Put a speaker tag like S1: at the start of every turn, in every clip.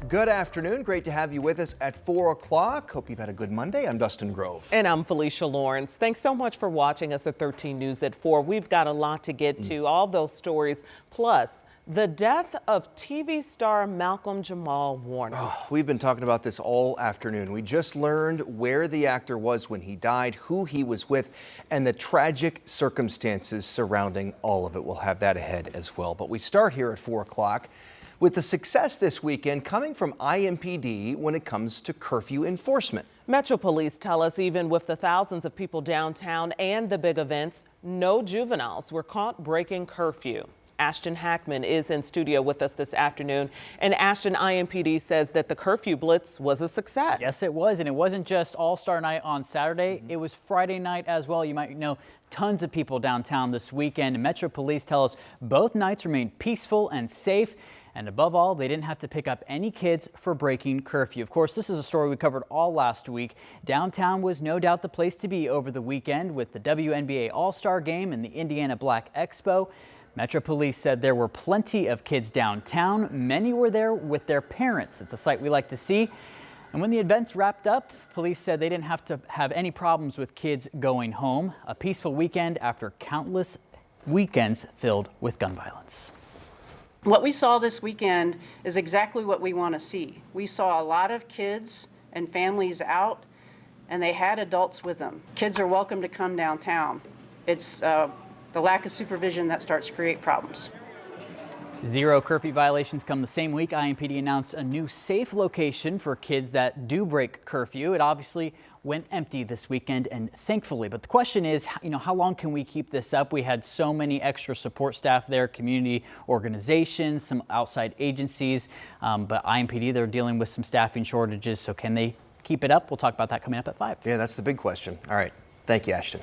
S1: Good afternoon. Great to have you with us at 4 o'clock. Hope you've had a good Monday. I'm Dustin Grove.
S2: And I'm Felicia Lawrence. Thanks so much for watching us at 13 News at 4. We've got a lot to get to, all those stories, plus the death of TV star Malcolm Jamal Warner.
S1: We've been talking about this all afternoon. We just learned where the actor was when he died, who he was with, and the tragic circumstances surrounding all of it. We'll have that ahead as well. But we start here at 4 o'clock. With the success this weekend coming from IMPD when it comes to curfew enforcement.
S2: Metro Police tell us even with the thousands of people downtown and the big events, no juveniles were caught breaking curfew. Ashton Hackman is in studio with us this afternoon. And Ashton, IMPD says that the curfew blitz was a success.
S3: Yes, it was. And it wasn't just All-Star night on Saturday. It was Friday night as well. You might know tons of people downtown this weekend. Metro Police tell us both nights remained peaceful and safe. And above all, they didn't have to pick up any kids for breaking curfew. Of course, this is a story we covered all last week. Downtown was no doubt the place to be over the weekend with the WNBA All-Star game and the Indiana Black Expo. Metro Police said there were plenty of kids downtown. Many were there with their parents. It's a sight we like to see. And when the events wrapped up, police said they didn't have to have any problems with kids going home. A peaceful weekend after countless weekends filled with gun violence.
S4: What we saw this weekend is exactly what we want to see. We saw a lot of kids and families out, and they had adults with them. Kids are welcome to come downtown. It's the lack of supervision that starts to create problems.
S3: Zero curfew violations come the same week. IMPD announced a new safe location for kids that do break curfew. It obviously went empty this weekend, and thankfully. But the question is, how long can we keep this up? We had so many extra support staff there, community organizations, some outside agencies. But IMPD, they're dealing with some staffing shortages. So can they keep it up? We'll talk about that coming up at 5.
S1: Yeah, that's the big question. All right. Thank you, Ashton.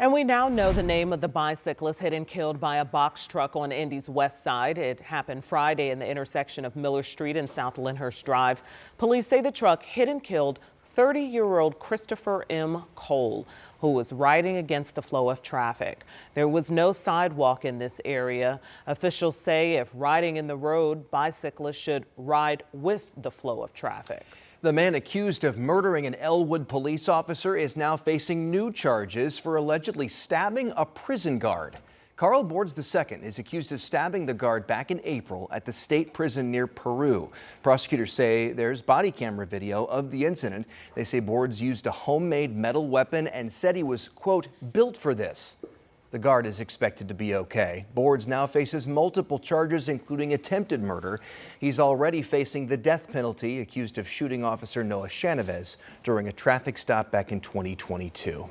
S2: And we now know the name of the bicyclist hit and killed by a box truck on Indy's west side. It happened Friday in the intersection of Miller Street and South Lyndhurst Drive. Police say the truck hit and killed 30-year-old Christopher M. Cole, who was riding against the flow of traffic. There was no sidewalk in this area. Officials say if riding in the road, bicyclists should ride with the flow of traffic.
S1: The man accused of murdering an Elwood police officer is now facing new charges for allegedly stabbing a prison guard. Carl Boards II is accused of stabbing the guard back in April at the state prison near Peru. Prosecutors say there's body camera video of the incident. They say Boards used a homemade metal weapon and said he was, quote, built for this. The guard is expected to be okay. Boards now faces multiple charges, including attempted murder. He's already facing the death penalty, accused of shooting Officer Noah Chanovez during a traffic stop back in 2022.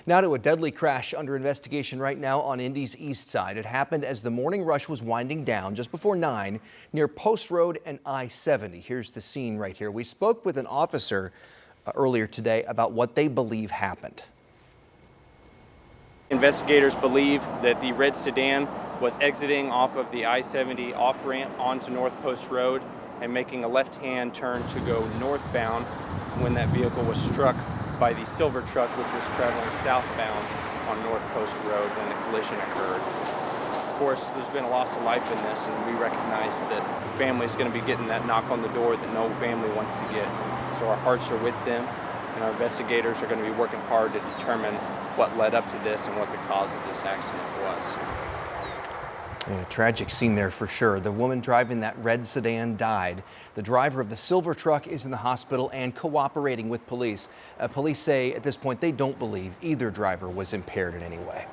S1: Now to a deadly crash under investigation right now on Indy's east side. It happened as the morning rush was winding down just before 9 near Post Road and I-70. Here's the scene right here. We spoke with an officer earlier today about what they believe happened.
S5: Investigators believe that the red sedan was exiting off of the I-70 off-ramp onto North Post Road and making a left-hand turn to go northbound when that vehicle was struck by the silver truck, which was traveling southbound on North Post Road when the collision occurred. Of course, there's been a loss of life in this, and we recognize that the family is going to be getting that knock on the door that no family wants to get. So our hearts are with them, and our investigators are going to be working hard to determine what led up to this and what the cause of this accident was.
S1: A tragic scene there for sure. The woman driving that red sedan died. The driver of the silver truck is in the hospital and cooperating with police. Police say at this point they don't believe either driver was impaired in any way.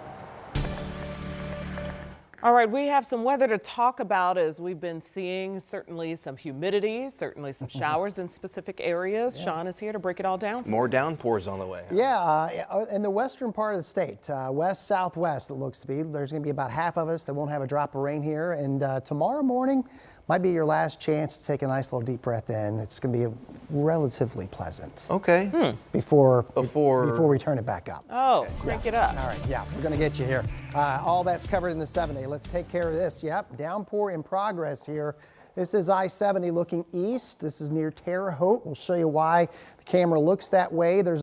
S2: All right, we have some weather to talk about as we've been seeing certainly some humidity, certainly some showers in specific areas. Yeah. Sean is here to break it all down.
S1: More downpours on the way.
S6: Yeah, in the western part of the state, west, southwest, it looks to be. There's going to be about half of us that won't have a drop of rain here. And tomorrow morning might be your last chance to take a nice little deep breath in. It's going to be relatively pleasant.
S1: Okay.
S6: Before we turn it back up.
S2: Oh, crank it up.
S6: All right, yeah, we're going to get you here. All that's covered in the 7-day. Let's take care of this. Yep, downpour in progress here. This is I-70 looking east. This is near Terre Haute. We'll show you why the camera looks that way. There's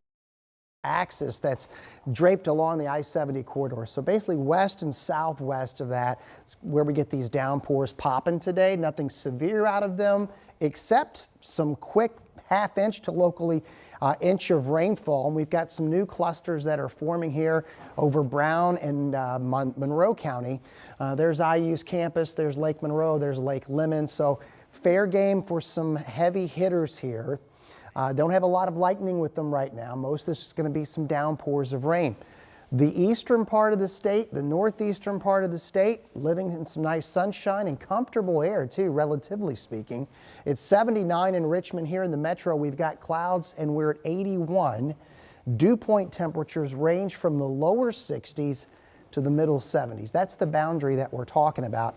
S6: axis that's draped along the I-70 corridor. So basically west and southwest of that is where we get these downpours popping today. Nothing severe out of them. except some quick half-inch to locally inch of rainfall. And we've got some new clusters that are forming here over Brown and Monroe County. There's IU's campus, there's Lake Monroe, there's Lake Lemon. So fair game for some heavy hitters here. Don't have a lot of lightning with them right now. Most of this is going to be some downpours of rain. The eastern part of the state, the northeastern part of the state, living in some nice sunshine and comfortable air too, relatively speaking. It's 79 in Richmond. Here in the metro, we've got clouds and we're at 81. Dew point temperatures range from the lower 60s to the middle 70s. That's the boundary that we're talking about.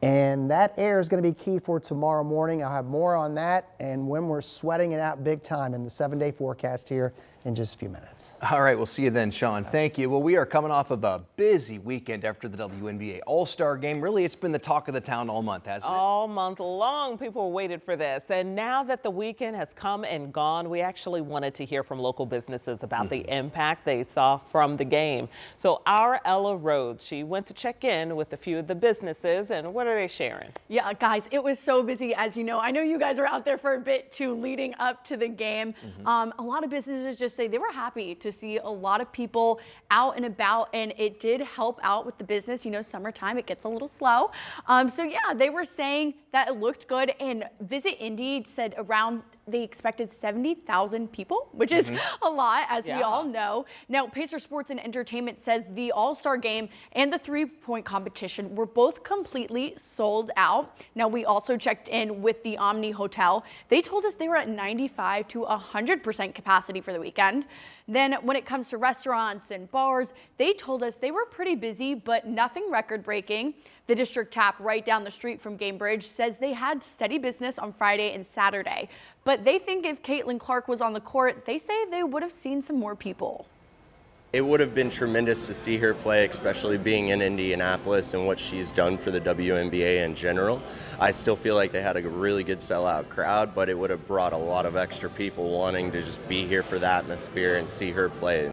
S6: And that air is going to be key for tomorrow morning. I'll have more on that and when we're sweating it out big time in the 7-day forecast here in just a few minutes.
S1: All right, we'll see you then, Sean. Thank you. Well, we are coming off of a busy weekend after the WNBA All-Star game. Really, it's been the talk of the town all month, hasn't it?
S2: All month long, people waited for this. And now that the weekend has come and gone, we actually wanted to hear from local businesses about the impact they saw from the game. So our Ella Rhodes, she went to check in with a few of the businesses, and what are they sharing?
S7: Yeah, guys, it was so busy, as you know. I know you guys are out there for a bit too leading up to the game. A lot of businesses just say they were happy to see a lot of people out and about, and it did help out with the business. You know, summertime, it gets a little slow. So yeah, they were saying that it looked good, and Visit Indy said around they expected 70,000 people, which is a lot, as we all know. Now, Pacer Sports and Entertainment says the All-Star game and the three-point competition were both completely sold out. Now, we also checked in with the Omni Hotel. They told us they were at 95 to 100% capacity for the weekend. Then when it comes to restaurants and bars, they told us they were pretty busy, but nothing record-breaking. The District Tap right down the street from Gamebridge says they had steady business on Friday and Saturday. But they think if Caitlin Clark was on the court, they say they would have seen some more people.
S8: It would have been tremendous to see her play, especially being in Indianapolis and what she's done for the WNBA in general. I still feel like they had a really good sellout crowd, but it would have brought a lot of extra people wanting to just be here for the atmosphere and see her play.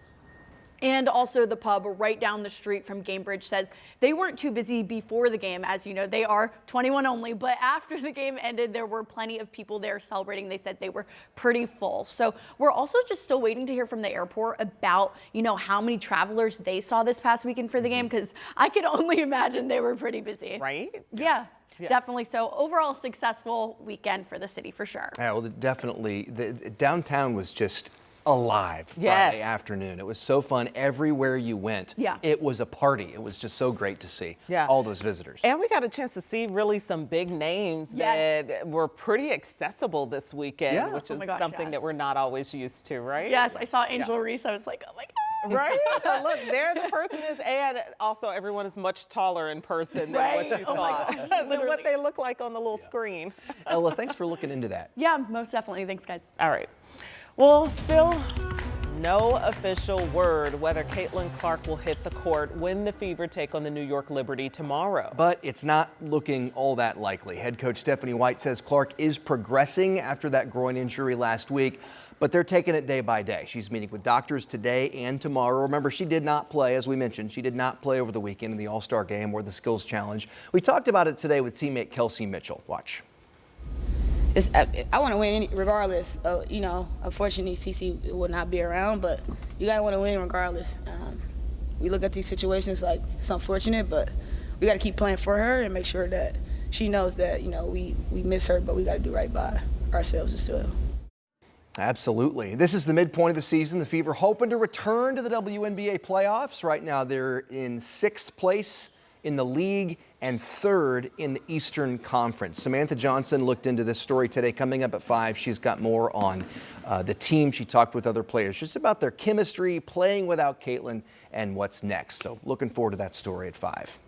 S7: And also the pub right down the street from Gamebridge says they weren't too busy before the game. As you know, they are 21 only, but after the game ended, there were plenty of people there celebrating. They said they were pretty full. So we're also just still waiting to hear from the airport about, you know, how many travelers they saw this past weekend for the game, because I can only imagine they were pretty busy.
S2: Right?
S7: Yeah. Definitely. So overall successful weekend for the city for sure.
S1: Yeah, well, definitely. The downtown was just alive Friday afternoon. It was so fun everywhere you went.
S7: Yeah.
S1: It was a party. It was just so great to see all those visitors.
S2: And we got a chance to see really some big names that were pretty accessible this weekend, which is something that we're not always used to, right?
S7: Yes, I saw Angel Reese. I was like, oh my God.
S2: Right? Look, there the person is, and also everyone is much taller in person than what you thought, than what they look like on the little screen.
S1: Ella, thanks for looking into that.
S7: Yeah, most definitely. Thanks, guys.
S2: All right. Well, still no official word whether Caitlin Clark will hit the court when the Fever take on the New York Liberty tomorrow.
S1: But it's not looking all that likely. Head coach Stephanie White says Clark is progressing after that groin injury last week, but they're taking it day by day. She's meeting with doctors today and tomorrow. Remember, she did not play, as we mentioned. She did not play over the weekend in the All-Star game or the Skills Challenge. We talked about it today with teammate Kelsey Mitchell. Watch.
S9: I want to win regardless. You know, unfortunately, CeCe will not be around, but you got to want to win regardless. We look at these situations like it's unfortunate, but we got to keep playing for her and make sure that she knows that, you know, we miss her, but we got to do right by ourselves as well.
S1: Absolutely. This is the midpoint of the season. The Fever hoping to return to the WNBA playoffs. Right now, they're in 6th place in the league and 3rd in the Eastern Conference. Samantha Johnson looked into this story today. Coming up at 5, she's got more on the team. She talked with other players just about their chemistry, playing without Caitlin, and what's next. So looking forward to that story at 5.